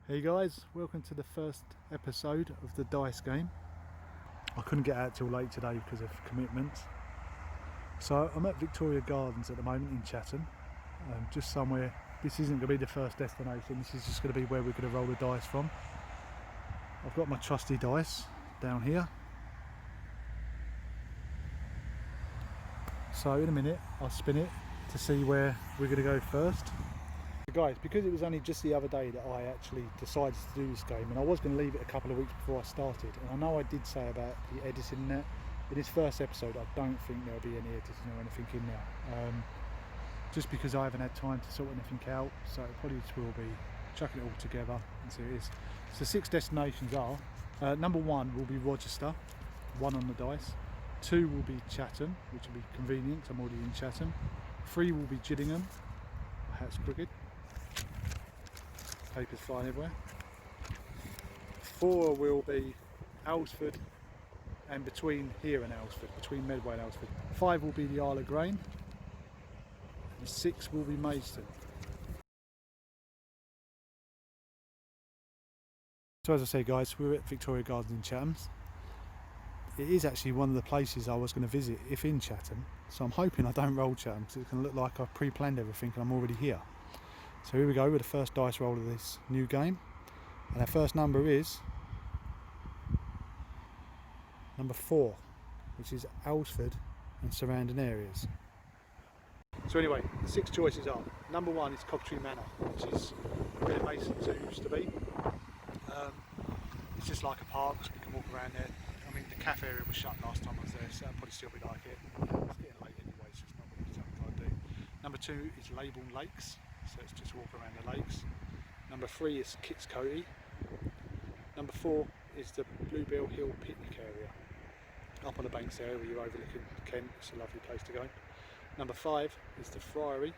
Hey guys, welcome to the first episode of the dice game. I couldn't get out till late today because of commitments. So I'm at Victoria Gardens at the moment in Chatham, just somewhere. This isn't going to be the first destination, this is just going to be where we're going to roll the dice from. I've got my trusty dice down here. So in a minute I'll spin it to see where we're going to go first. Guys, because it was only just the other day that I actually decided to do this game, and I was going to leave it a couple of weeks before I started, and I know I did say about the editing in that. In this first episode I don't think there'll be any editing or anything in there, just because I haven't had time to sort anything out, so it probably just will be chucking it all together and see what it is. So 6 destinations are, number 1 will be Rochester, 1 on the dice, 2 will be Chatham, which will be convenient because I'm already in Chatham, 3 will be Gillingham, my hat's crooked, papers flying everywhere. 4 will be Alresford, and between here and Alresford, between Medway and Alresford. 5 will be the Isle of Grain, and 6 will be Maidstone. So as I say guys, we're at Victoria Gardens in Chatham. It is actually one of the places I was going to visit if in Chatham, so I'm hoping I don't roll Chatham because it's going to look like I've pre-planned everything and I'm already here. So here we go with the first dice roll of this new game, and our first number is number 4, which is Alresford and surrounding areas. So anyway, the 6 choices are, number 1 is Coventry Manor, which is where Masons used to be. It's just like a park, so we can walk around there. I mean, the cafe area was shut last time I was there, so that'll probably still be like it. It's getting late anyway, so it's not really something I do. Number 2 is Leybourne Lakes, so it's just walk around the lakes. Number 3 is Kitscoty. Number 4 is the Bluebell Hill picnic area, up on the banks there where you're overlooking Kent. It's a lovely place to go. Number 5 is the Friary,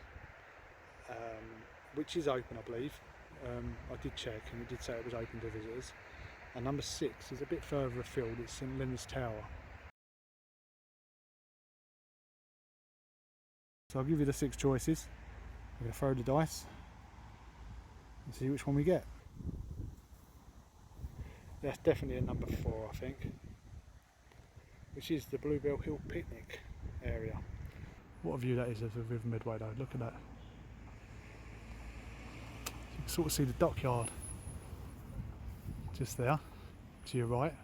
which is open I believe. I did check and it did say it was open to visitors. And number 6 is a bit further afield, it's St Leonard's Tower. So I'll give you the 6 choices. I'm going to throw the dice and see which one we get. That's definitely a number 4 I think, which is the Bluebell Hill picnic area. What a view that is of the River Medway though, look at that. You can sort of see the dockyard just there to your right,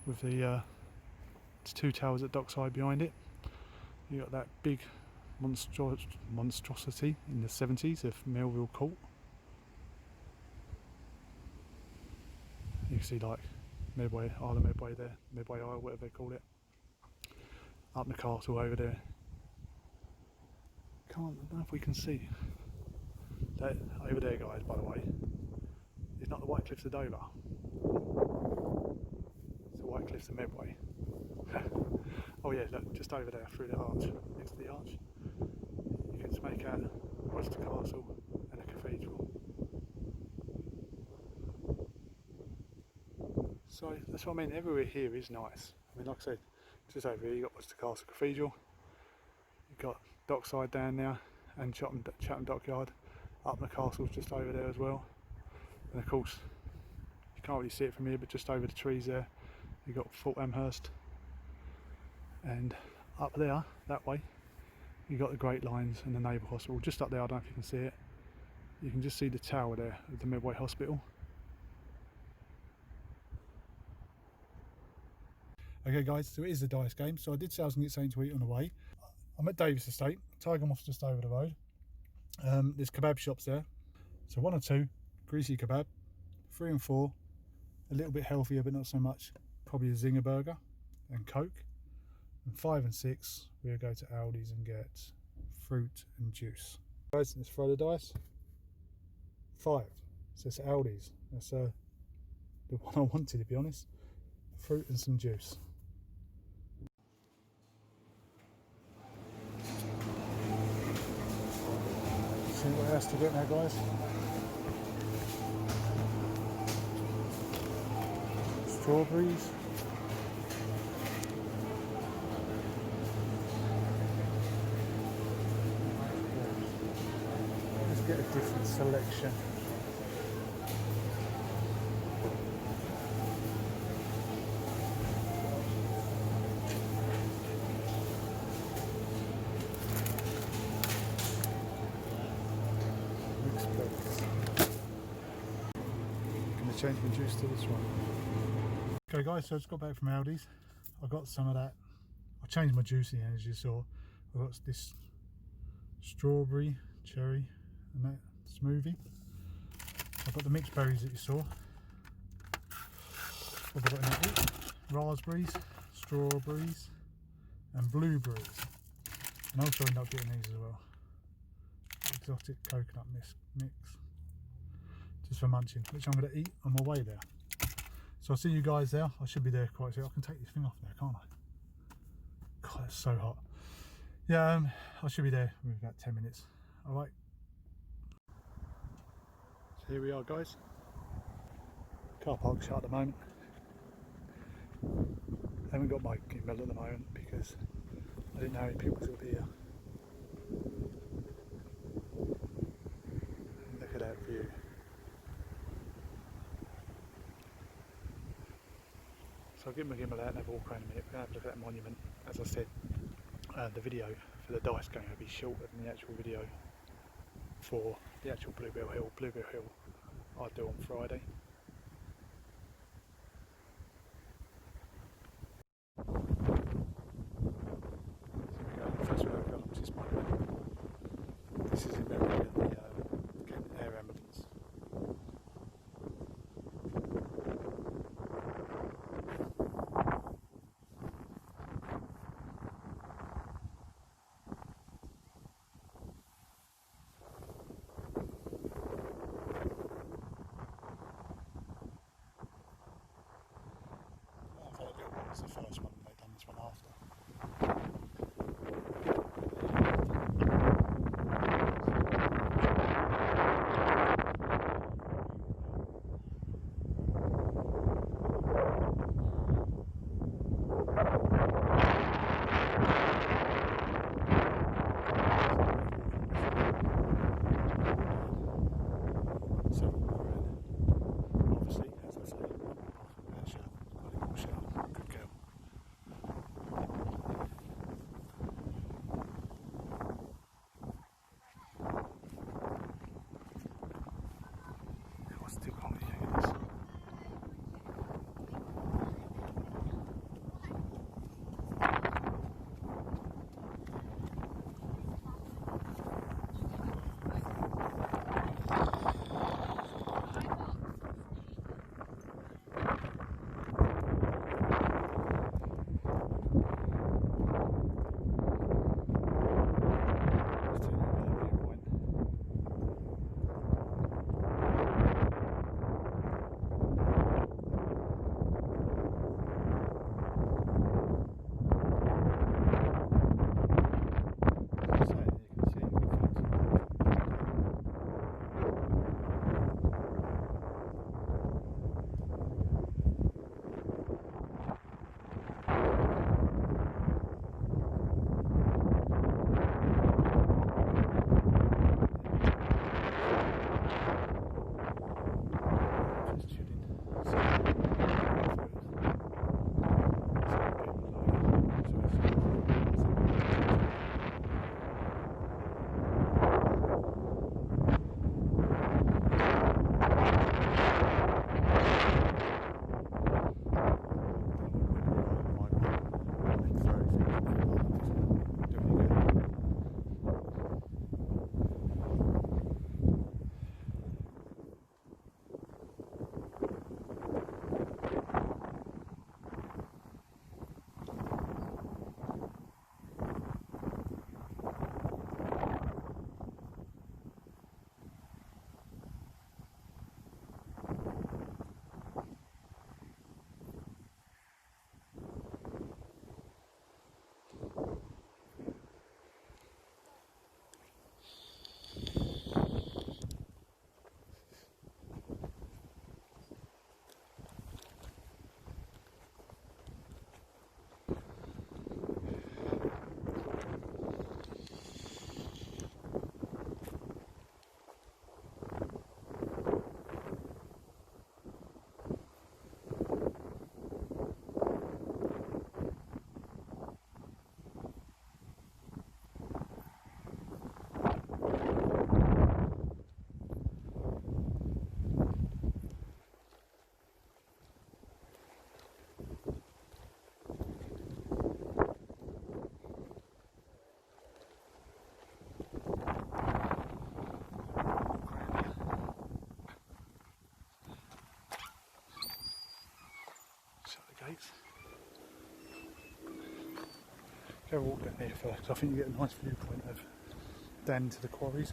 with the 2 towers at dockside behind it. You got that big monstrosity in the 70s of Melville Court. You can see like Medway, Isle of Medway there, Medway Isle, whatever they call it. Up the castle over there. I don't know if we can see that over there guys, by the way. It's not the White Cliffs of Dover. It's the White Cliffs of Medway. Oh yeah, look, just over there through the arch, next to the arch, you can just make out Worcester Castle and the cathedral. So that's what I mean, everywhere here is nice. I mean, like I said, just over here you've got Worcester Castle Cathedral, you've got Dockside down there, and Chatham Dockyard. Up the castle's just over there as well. And of course, you can't really see it from here, but just over the trees there, you've got Fort Amherst. And up there, that way, you've got the Great Lines and the Naval Hospital. Just up there, I don't know if you can see it. You can just see the tower there of the Medway Hospital. Okay guys, so it is the dice game. So I did say I was going to get something to eat on the way. I'm at Davis Estate, Tiger Moth's just over the road. There's kebab shops there. So 1 or 2, greasy kebab. 3 and 4, a little bit healthier but not so much, probably a Zinger burger and Coke. And 5 and 6, we'll go to Aldi's and get fruit and juice. Guys, let's throw the dice. 5, so it's Aldi's. That's the one I wanted, to be honest. Fruit and some juice. See what else to get now guys. Strawberries. Let's get a different selection. to change my juice to this one. Okay guys, so I just got back from Aldi's. I got some of that. I changed my juice again, as you saw. I got this strawberry, cherry, and that smoothie. I've got the mixed berries that you saw. I've got in that raspberries, strawberries, and blueberries. And I also end up getting these as well. Exotic coconut mix. Just for munching, which I'm going to eat on my way there. So I'll see you guys there. I should be there quite soon. I can take this thing off there, can't I? God, it's so hot. Yeah, I should be there in about 10 minutes. Alright. So here we are, guys. Car park shut at the moment. I haven't got my gimbal at the moment because I didn't know how many people would be here. Look at that view. So I'll give my gimbal out and have a walk around a minute. We're going to have a look at that monument. As I said, the video for the dice game will be shorter than the actual video for the actual Bluebell Hill. Bluebell Hill I'll do on Friday. First we're going to go up to this monument. This is in memory of the Kent Air Ambulance. Go walk down here first, 'cause I think you get a nice viewpoint of down into the quarries.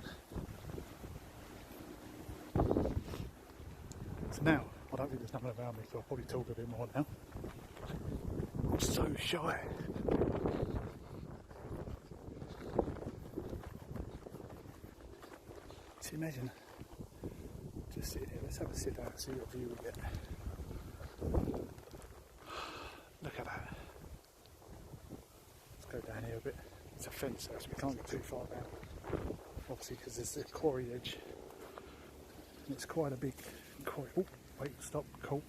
So now, I don't think there's nothing around me, so I'll probably talk a bit more now. I'm so shy. So imagine just sitting here. Let's have a sit down and see what view we get. Look at that. Let's go down here a bit. It's a fence, so we can't get too far down. Obviously, because there's the quarry edge. And it's quite a big quarry. Oh, wait, stop, cool.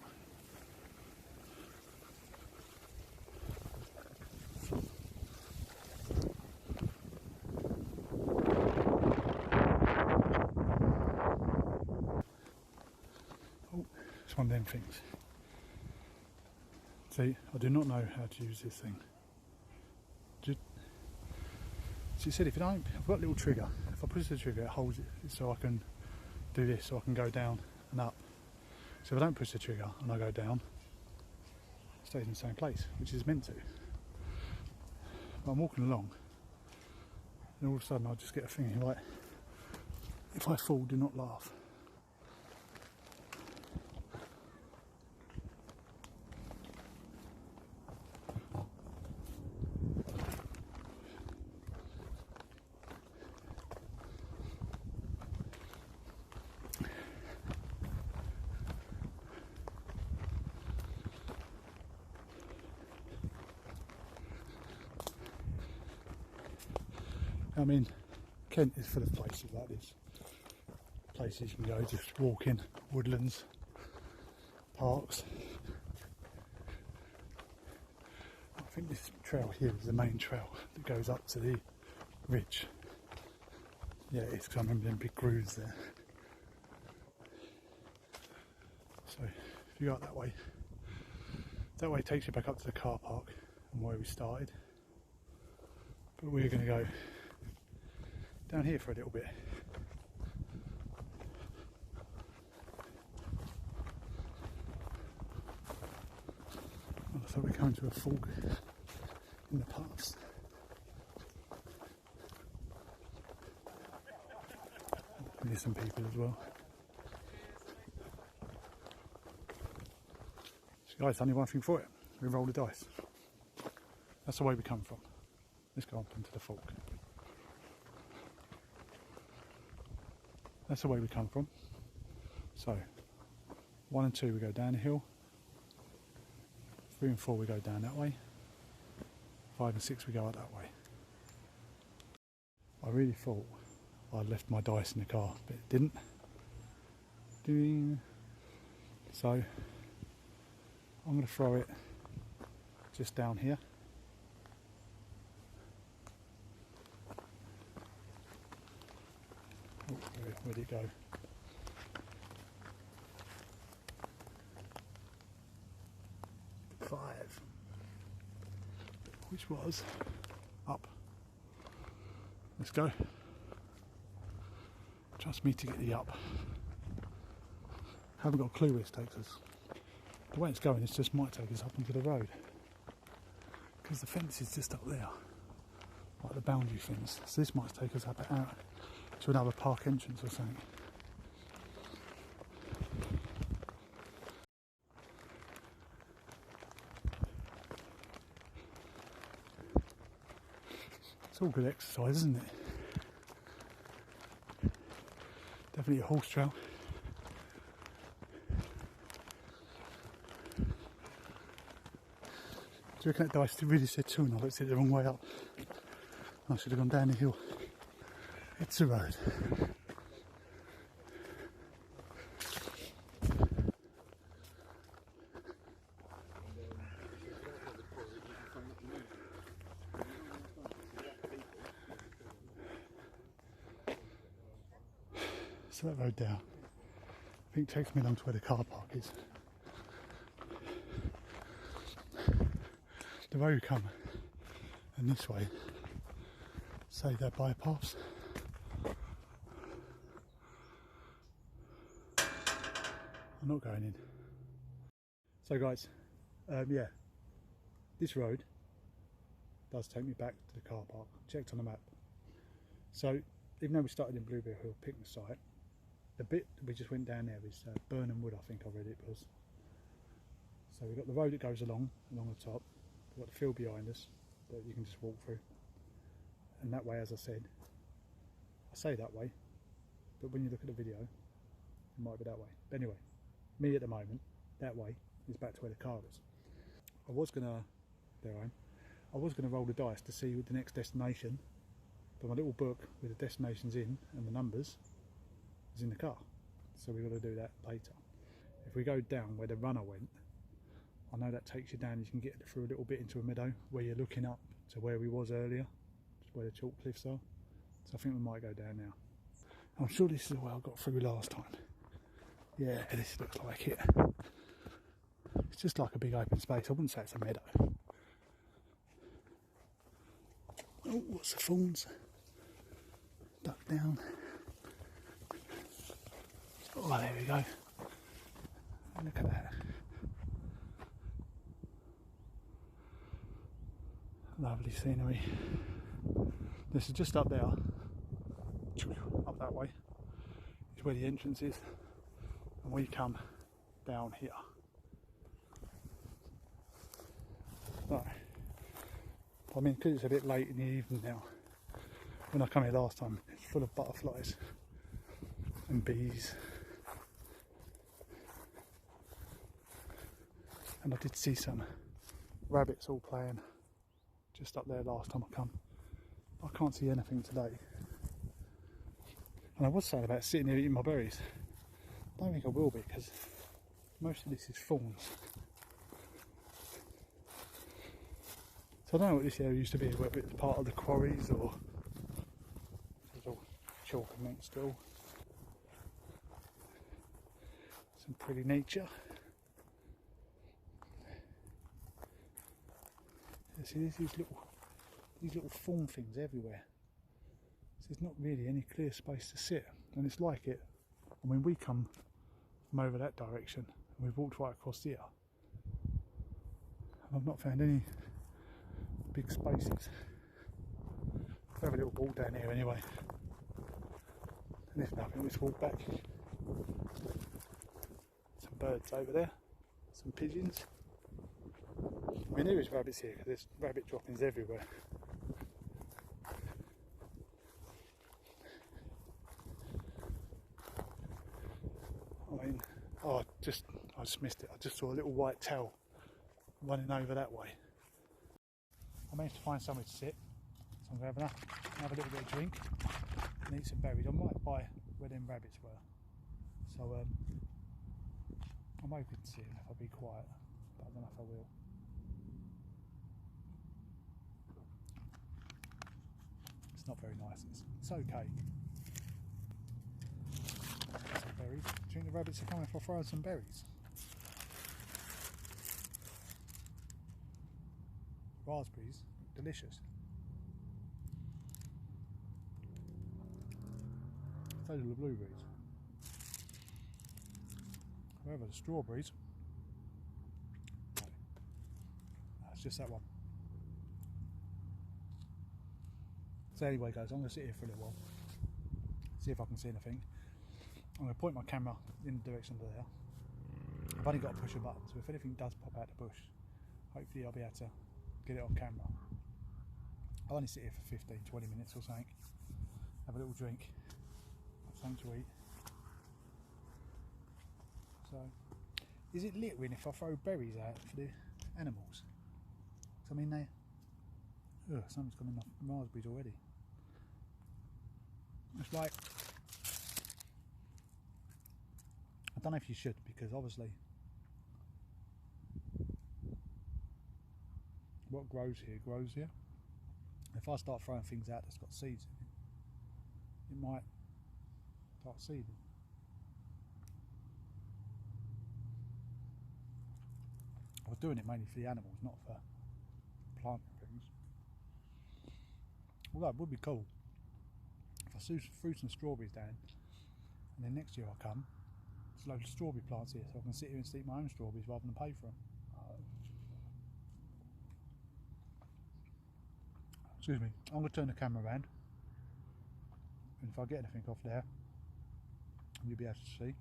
Oh, it's one of them things. See, I do not know how to use this thing. So you said if you don't, I've got a little trigger. If I push the trigger, it holds it so I can do this, so I can go down and up. So if I don't push the trigger and I go down, it stays in the same place, which is meant to. But I'm walking along, and all of a sudden I just get a thing like, if I fall, do not laugh. I mean, Kent is full of places like this. Places you can go, just walk in, woodlands, parks. I think this trail here is the main trail that goes up to the ridge. Yeah, it's because I remember them big grooves there. So, if you go up that way takes you back up to the car park and where we started. But we're going to go down here for a little bit. So we're coming to a fork in the paths. There's some people as well. So guys, only one thing for it. We roll the dice. That's the way we come from. Let's go up into the fork. That's the way we come from. So, 1 and 2 we go down the hill. 3 and 4 we go down that way. 5 and 6 we go out that way. I really thought I'd left my dice in the car, but it didn't. So, I'm going to throw it just down here. Oh, where'd it go? Five. Which was up. Let's go. Trust me to get the up. Haven't got a clue where this takes us. The way it's going, it just might take us up into the road. Because the fence is just up there. Like the boundary fence. So this might take us up out to another park entrance or something. It's all good exercise, isn't it? Definitely a horse trail. Do you reckon that dice really said 2 and I looked at it the wrong way up? I should have gone down the hill. It's a road. So that road down, I think takes me along to where the car park is. The road come and this way, say they're bypass. I'm not going in. So guys, yeah, this road does take me back to the car park. Checked on the map. So even though we started in Bluebell Hill picnic site, the bit we just went down there is Burnham Wood, I think I read it was. So we've got the road that goes along the top. We've got the field behind us that you can just walk through. And that way, as I said, I say that way, but when you look at the video, it might be that way. But anyway, me at the moment, that way is back to where the car is. I was gonna roll the dice to see the next destination, but my little book with the destinations in and the numbers is in the car. So we've got to do that later. If we go down where the runner went, I know that takes you down, you can get through a little bit into a meadow where you're looking up to where we was earlier, just where the chalk cliffs are. So I think we might go down now. I'm sure this is where I got through last time. Yeah, this looks like it. It's just like a big open space. I wouldn't say it's a meadow. Oh, what's the thorns? Duck down. Oh, there we go. Look at that. Lovely scenery. This is just up there, up that way, is where the entrance is, and we come down here. Right. I mean, because it's a bit late in the evening now, when I come here last time, it's full of butterflies and bees. And I did see some rabbits all playing just up there last time I come. I can't see anything today. And I was saying about sitting here eating my berries. I don't think I will be, because most of this is thorns. So I don't know what this area used to be, whether it's part of the quarries or it's all chalk and mint still. Some pretty nature. See, there's these little thorn things everywhere. So there's not really any clear space to sit, and it's like it. I mean, we come from over that direction, and we've walked right across here, and I've not found any big spaces. We'll have a little walk down here anyway, and if nothing, let's walk back. Some birds over there, some pigeons. I mean, there is rabbits here, because there's rabbit droppings everywhere. I mean, oh, I just missed it. I just saw a little white tail running over that way. I managed to find somewhere to sit, so I'm going to have a little bit of drink and eat some berries. I might buy where them rabbits were, so I'm hoping to see them if I'll be quiet, but I don't know if I will. It's not very nice. It's okay. Some berries. Do you think the rabbits are coming for throwing some berries? Raspberries, delicious. So do the blueberries. However, the strawberries, no, it's just that one. So anyway guys, I'm going to sit here for a little while, see if I can see anything. I'm going to point my camera in the direction of there. I've only got to push a button, so if anything does pop out the bush, hopefully I'll be able to get it on camera. I'll only sit here for 15-20 minutes or something, have a little drink, have something to eat. So, is it littering if I throw berries out for the animals? Because I mean, something's got enough raspberries already. It's like, I don't know if you should, because obviously what grows here. If I start throwing things out that's got seeds in it, it might start seeding. I was doing it mainly for the animals, not for planting things. Although it would be cool if I threw some strawberries down, and then next year I come, there's loads of strawberry plants here, so I can sit here and eat my own strawberries rather than pay for them. Excuse me, I'm going to turn the camera around, and if I get anything off there, you'll be able to see.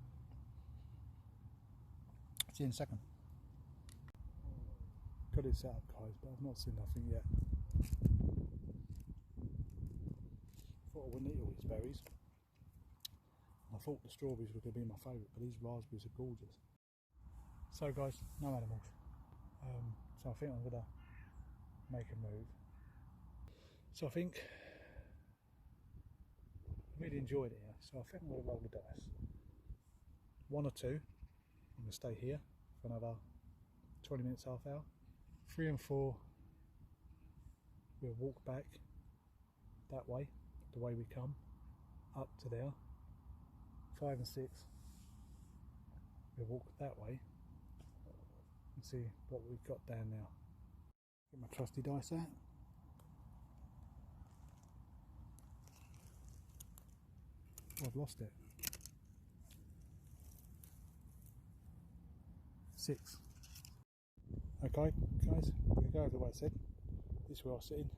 See you in a second. Got it set up, guys, but I've not seen nothing yet. Thought I wouldn't eat all these berries. I thought the strawberries were going to be my favourite, but these raspberries are gorgeous. So guys, no animals. So I think I'm going to make a move. So I think I really enjoyed it here, so I think I'm going to roll the dice. 1 or 2, I'm going to stay here for another 20 minutes, half hour. 3 and 4, we'll walk back that way, the way we come, up to there. 5 and 6, we'll walk that way and see what we've got down now. Get my trusty dice out. Oh, I've lost it. 6. Okay, guys, we're going to go over the way I said. This is where I'm sitting.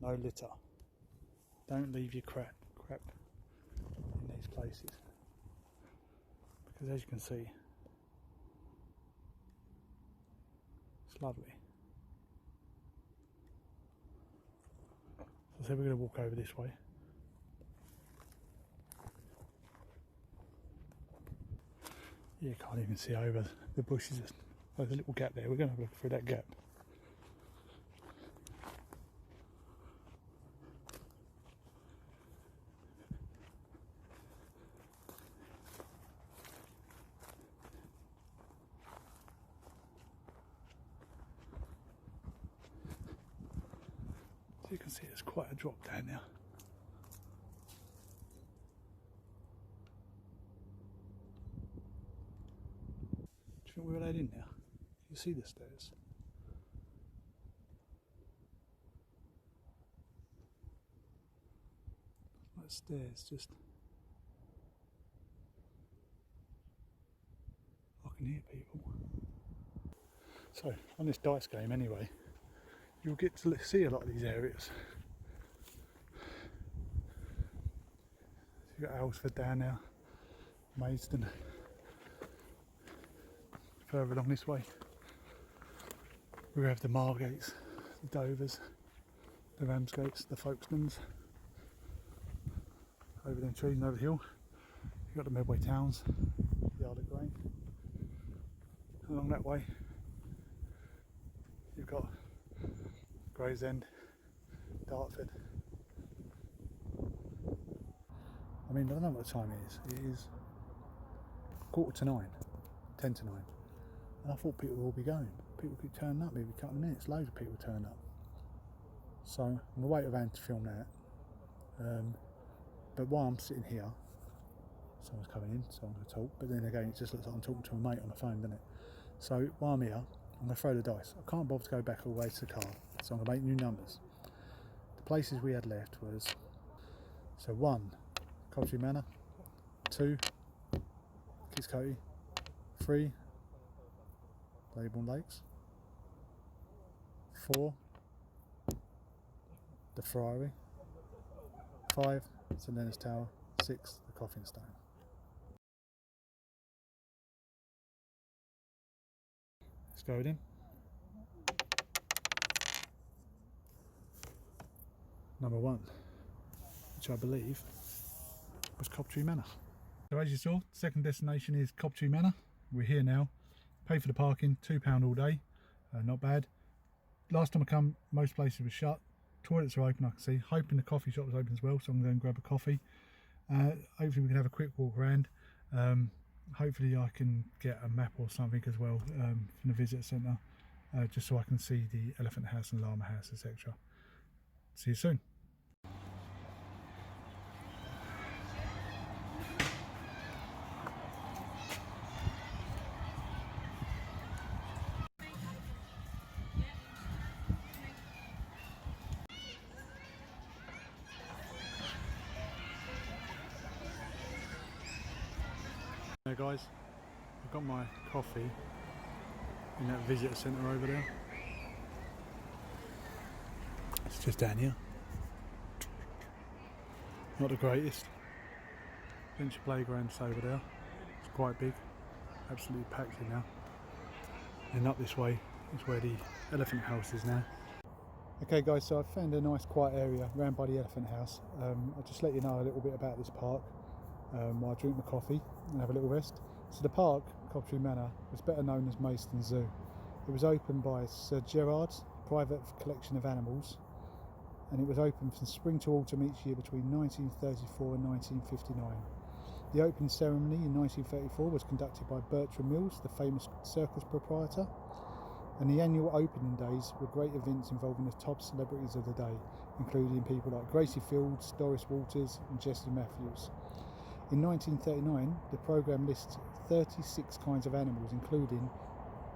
No litter. Don't leave your crap in these places. Because as you can see, it's lovely. So we're going to walk over this way. You can't even see over the bushes. There's a little gap there. We're going to have a look through that gap. So you can see there's quite a drop down there. Do you think we're allowed in there? You see the stairs? Like stairs, just I can hear people. So on this dice game anyway, you'll get to see a lot of these areas. You've got Alresford down now, Maidstone, further along this way. We have the Margates, the Dovers, the Ramsgates, the Folkestones. Over them trees and over the hill, you've got the Medway towns, the Isle of Grain. Along that way, you've got Gravesend, Dartford. I mean, I don't know what time it is. It is 8:45, 8:50. And I thought people would all be going. People keep turning up every couple of minutes. Loads of people turn up. So I'm going to wait around to film that. But while I'm sitting here, someone's coming in, so I'm going to talk. But then again, it just looks like I'm talking to a mate on the phone, doesn't it? So while I'm here, I'm going to throw the dice. I can't bother to go back all the way to the car, so I'm going to make new numbers. The places we had left was, so 1, Coventry Manor, 2, Kiscoty, 3, Leybourne Lakes, 4, the Friary, 5, St Leonard's Tower, 6, the Coffin Stone. Let's go in. Number 1, which I believe was Coventry Manor. So as you saw, second destination is Coventry Manor. We're here now. Pay for the parking, £2 all day. Not bad. Last time I come, most places were shut. Toilets are open, I can see. Hoping the coffee shop was open as well, so I'm going to grab a coffee. Hopefully we can have a quick walk around. Hopefully I can get a map or something as well from the visitor centre, just so I can see the elephant house and llama house, etc. See you soon. Now guys, I've got my coffee in that visitor centre over there. It's just down here. Not the greatest. Adventure playground's over there. It's quite big. Absolutely packed in now. And up this way is where the elephant house is now. Okay guys, so I've found a nice quiet area around by the elephant house. I'll just let you know a little bit about this park while I drink my coffee and have a little rest. So the park, Cobtree Manor, was better known as Maidstone Zoo. It was opened by Sir Gerard's private collection of animals, and it was open from spring to autumn each year between 1934 and 1959. The opening ceremony in 1934 was conducted by Bertram Mills, the famous circus proprietor, and the annual opening days were great events involving the top celebrities of the day, including people like Gracie Fields, Doris Waters and Jessie Matthews. In 1939, the programme lists 36 kinds of animals, including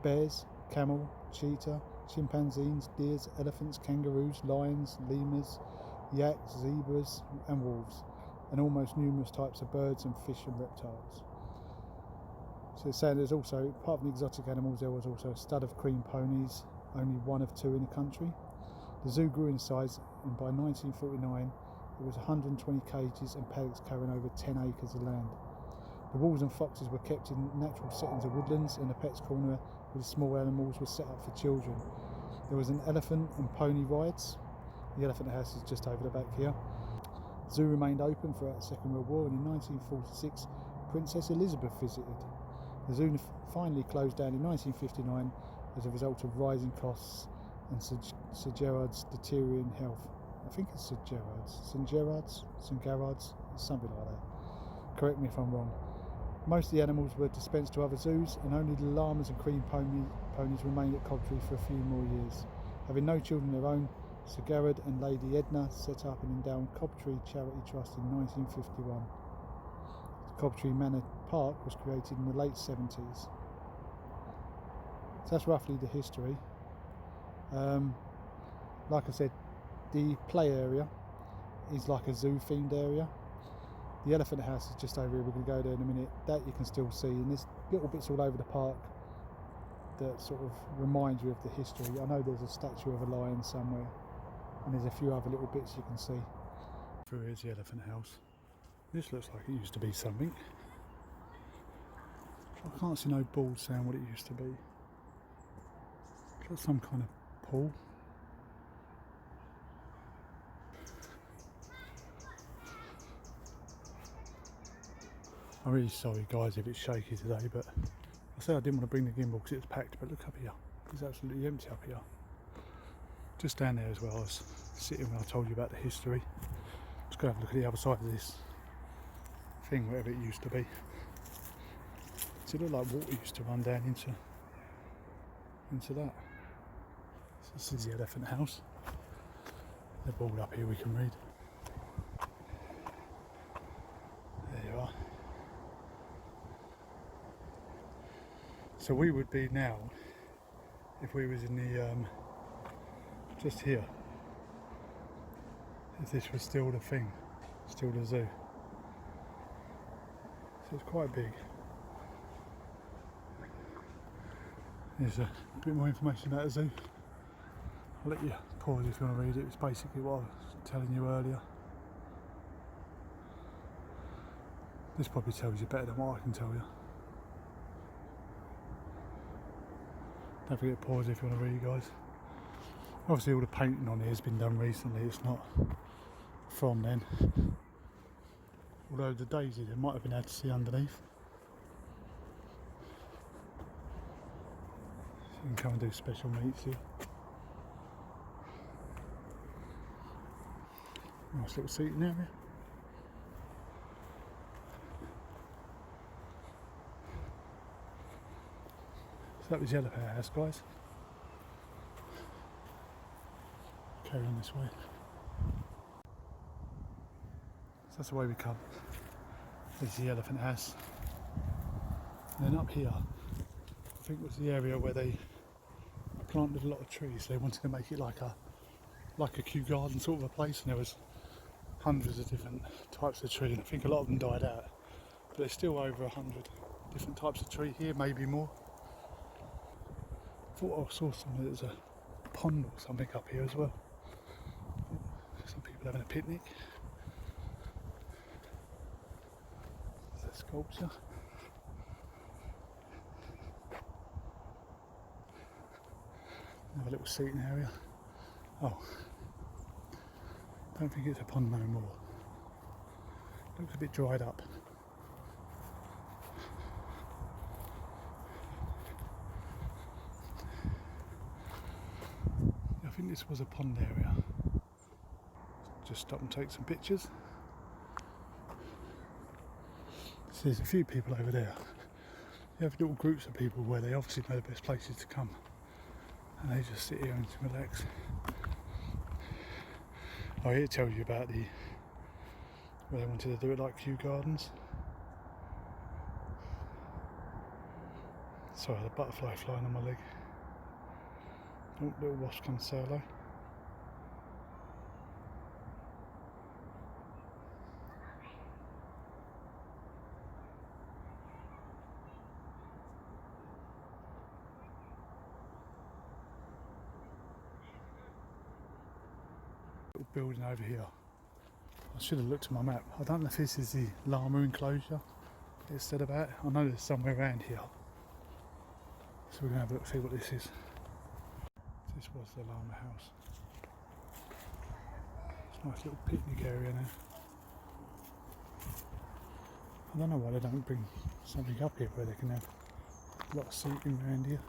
bears, camel, cheetah, chimpanzees, deers, elephants, kangaroos, lions, lemurs, yaks, zebras and wolves, and almost numerous types of birds and fish and reptiles. So it's saying there's also, apart from the exotic animals, there was also a stud of cream ponies, only one of two in the country. The zoo grew in size, and by 1949 it was 120 cages and paddocks covering over 10 acres of land. The wolves and foxes were kept in natural settings of woodlands, and the pets corner with small animals was set up for children. There was an elephant and pony rides. The elephant house is just over the back here. The zoo remained open throughout the Second World War, and in 1946 Princess Elizabeth visited. The zoo finally closed down in 1959 as a result of rising costs and Sir Gerard's deteriorating health. I think it's St Gerard's, something like that. Correct me if I'm wrong. Most of the animals were dispensed to other zoos, and only the llamas and cream ponies remained at Cobtree for a few more years. Having no children of their own, Sir Gerard and Lady Edna set up and endowed Cobtree Charity Trust in 1951. The Cobtree Manor Park was created in the late 70s. So that's roughly the history. Like I said, the play area is like a zoo themed area. The elephant house is just over here. We're going to go there in a minute. That you can still see, and there's little bits all over the park that sort of remind you of the history. I know there's a statue of a lion somewhere, and there's a few other little bits you can see. Through here's the elephant house. This looks like it used to be something. I can't see no board saying what it used to be. It's like some kind of pool. I'm really sorry guys if it's shaky today, but I said I didn't want to bring the gimbal because it was packed, but look up here, it's absolutely empty up here. Just down there as well, I was sitting when I told you about the history. Let's go have a look at the other side of this thing, whatever it used to be. Does it look like water used to run down into that? So this is the elephant house. They're board up here, we can read. There you are. So we would be now, if we was in the, just here, if this was still the thing, still the zoo. So it's quite big. There's a bit more information about the zoo. I'll let you pause if you want to read it. It's basically what I was telling you earlier. This probably tells you better than what I can tell you. Don't forget to pause if you want to read, guys. Obviously all the painting on here has been done recently, it's not from then. Although the daisy there might have been able to see underneath. So you can come and do special meets here. Nice little seating area. So that was the elephant house, guys. Carry on this way. So that's the way we come. There's the elephant house. And then up here, I think was the area where they planted a lot of trees. They wanted to make it like a Kew garden sort of a place, and there was hundreds of different types of tree, and I think a lot of them died out. But there's still over 100 different types of tree here, maybe more. I thought I saw something, there's a pond or something up here as well. People having a picnic. There's a sculpture. Another little seating area. Oh, don't think it's a pond no more. Looks a bit dried up. I think this was a pond area. Just stop and take some pictures. So there's a few people over there. You have little groups of people where they obviously know the best places to come, and they just sit here and relax. Oh, here it tells you about where they wanted to do it, like Kew Gardens. Sorry, the butterfly flying on my leg. Oh, little wasp comes solo. Little building over here. I should have looked at my map. I don't know if this is the llama enclosure it's said about. I know there's somewhere around here. So we're going to have a look, see what this is. This was the llama house. It's a nice little picnic area now. I don't know why they don't bring something up here where they can have a lot of seating around here.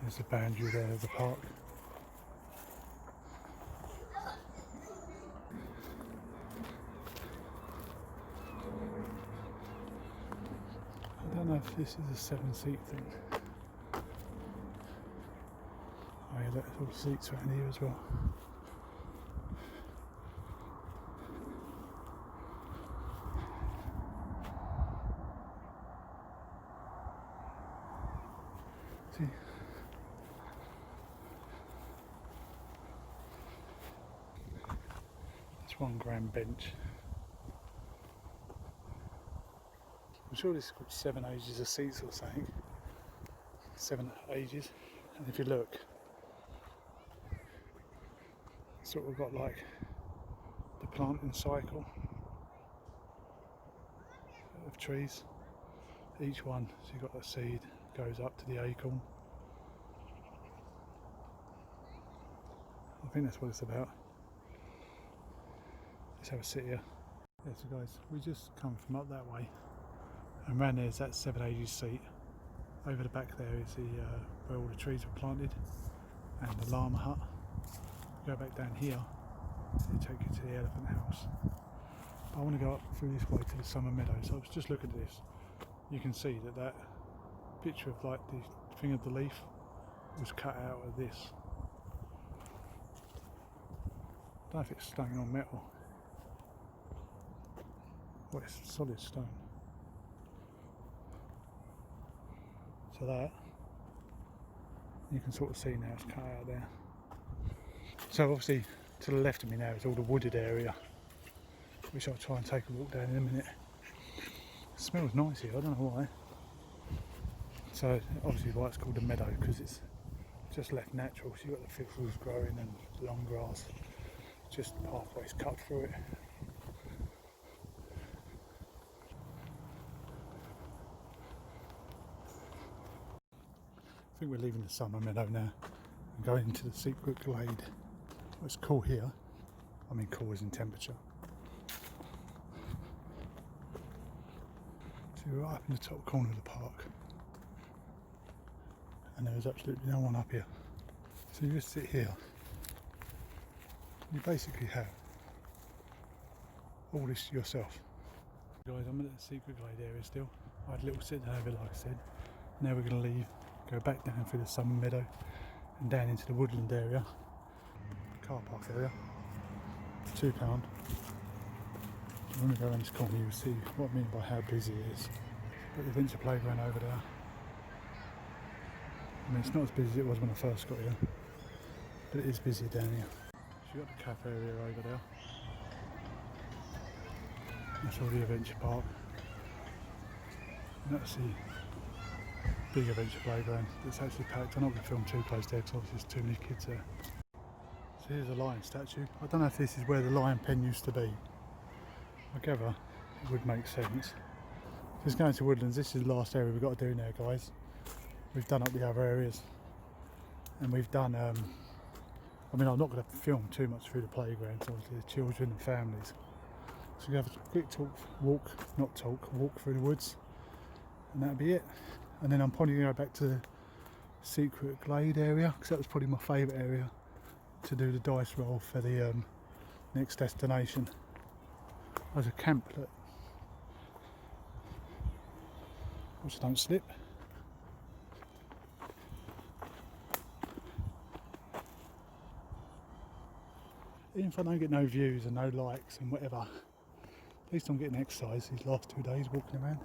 There's the boundary there of the park. I don't know if this is a 7-seat thing. Oh yeah, there's all seats around here as well. See? One grand bench. I'm sure this is called 7 ages of seats or something. 7 ages. And if you look, it's sort of got like the planting cycle of trees. Each one, so you've got a seed, goes up to the acorn. I think that's what it's about. Let's have a sit here. Yeah, so guys, we just come from up that way, and round there's that 7 ages seat. Over the back there is the where all the trees were planted, and the llama hut. Go back down here, it'll take you to the elephant house. But I want to go up through this way to the summer meadow. So I was just looking at this. You can see that picture of like the thing of the leaf was cut out of this. I don't know if it's stone or metal. Well, it's solid stone. So that, you can sort of see now it's cut out there. So obviously to the left of me now is all the wooded area, which I'll try and take a walk down in a minute. It smells nice here, I don't know why. So obviously why it's called a meadow, because it's just left natural. So you've got the thistles growing and long grass, just pathways cut through it. I think we're leaving the summer meadow now and going into the Secret Glade. Well, it's cool here. I mean, cool as in temperature. So we're right up in the top corner of the park, and there's absolutely no one up here. So you just sit here. You basically have all this to yourself. Guys, I'm at the Secret Glade area still. I had a little sit down over, like I said. Now we're going to leave. Go back down through the summer meadow and down into the woodland area, car park area, £2. When we go around this corner you'll see what I mean by how busy it is. Got the adventure playground over there. I mean, it's not as busy as it was when I first got here, but it is busy down here. So you've got the cafe area over there. That's all the adventure park. And that's the big adventure playground. It's actually packed. I'm not going to film too close there because obviously there's too many kids there. So here's a lion statue. I don't know if this is where the lion pen used to be. I gather it would make sense. Just going to Woodlands, this is the last area we've got to do now, guys. We've done up the other areas. And we've done, I mean, I'm not going to film too much through the playgrounds, obviously the children and families. So we have a quick walk through the woods. And that'll be it. And then I'm probably going to go back to the Secret Glade area, because that was probably my favourite area to do the dice roll for the next destination. There's a camp, look. Which don't slip. Even if I don't get no views and no likes and whatever, at least I'm getting exercise these last 2 days walking around.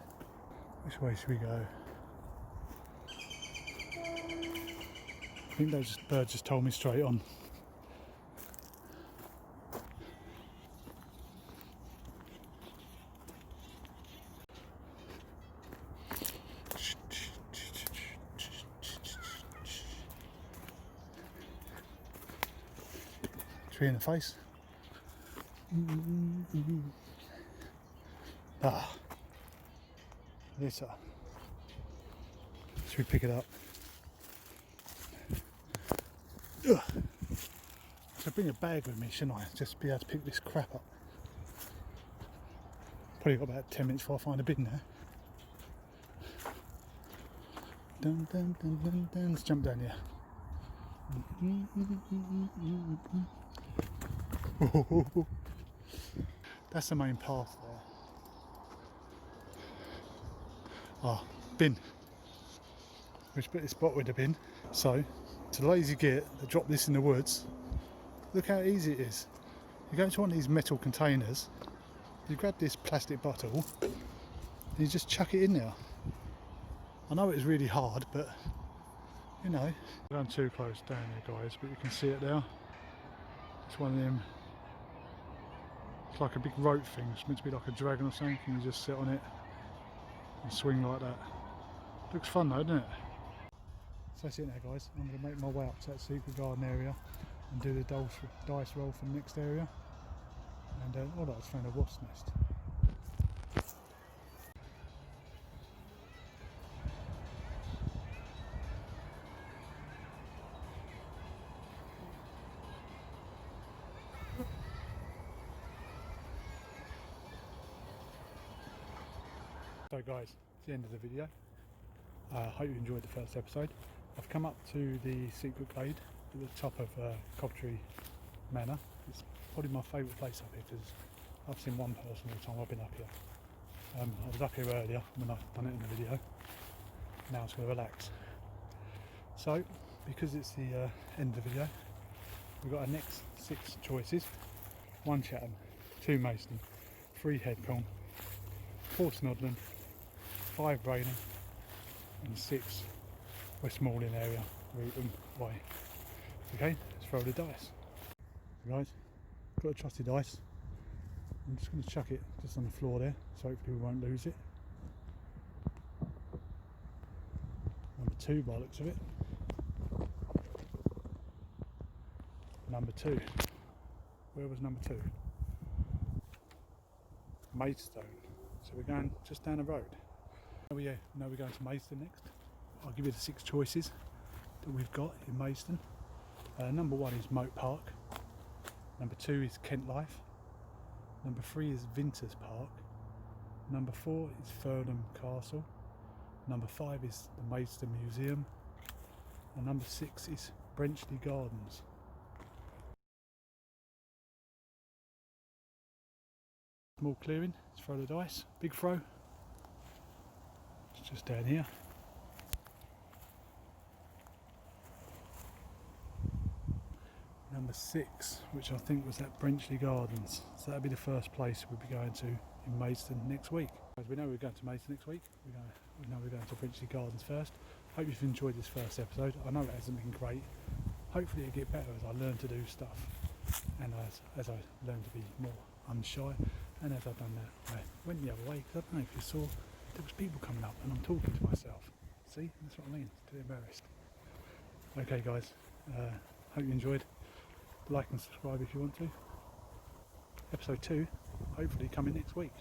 Which way should we go? I think those birds just told me straight on. Tree in the face. Ah, this. Should we pick it up? Ugh. So bring a bag with me, shouldn't I? Just be able to pick this crap up. Probably got about 10 minutes before I find a bin there. Dun, dun, dun, dun, dun. Let's jump down here. That's the main path there. Ah, bin. Which bit is spot with the bin. So, to the lazy git that drop this in the woods, look how easy it is. You go to one of these metal containers, you grab this plastic bottle, and you just chuck it in there. I know it's really hard, but you know. I'm going too close down there, guys, but you can see it there. It's one of them. It's like a big rope thing. It's meant to be like a dragon or something. And you just sit on it and swing like that. Looks fun though, doesn't it? So that's it now, guys. I'm going to make my way up to that secret garden area and do the dice roll for the next area. And oh, I just found a wasp nest. So guys, it's the end of the video. I hope you enjoyed the first episode. I've come up to the Secret Glade at the top of Cobtree Manor. It's probably my favourite place up here because I've seen one person all the time I've been up here. I was up here earlier when I've done it in the video. Now it's going to relax. So, because it's the end of the video, we've got our next 6 choices. 1 Chatham, 2 Maidstone, 3 Headcombe, 4 Snodland, 5 Braden and 6 Westmoreland area, Rootham Way. Okay, let's roll the dice. Guys, got a trusty dice. I'm just going to chuck it just on the floor there, so hopefully we won't lose it. Number 2 by the looks of it. Number 2. Where was number 2? Maidstone. So we're going just down the road. Oh yeah, now we're going to Maidstone next. I'll give you the 6 choices that we've got in Maidstone. Number 1 is Moat Park. Number 2 is Kent Life. Number 3 is Vinters Park. Number 4 is Furnham Castle. Number 5 is the Maidstone Museum. And number 6 is Brenchley Gardens. Small clearing, let's throw the dice. Big throw. It's just down here. Number 6, which I think was at Brenchley Gardens. So that'll be the first place we'll be going to in Maidstone next week. We know we're going to Mason next week. We know we're going to Bridgley Gardens first. Hope you've enjoyed this first episode. I know it hasn't been great. Hopefully it'll get better as I learn to do stuff, and as I learn to be more unshy, and as I've done that, I went the other way because I don't know if you saw, there was people coming up and I'm talking to myself. See, that's what I mean, too embarrassed. Okay guys, hope you enjoyed. Like and subscribe if you want to. Episode 2, hopefully coming next week.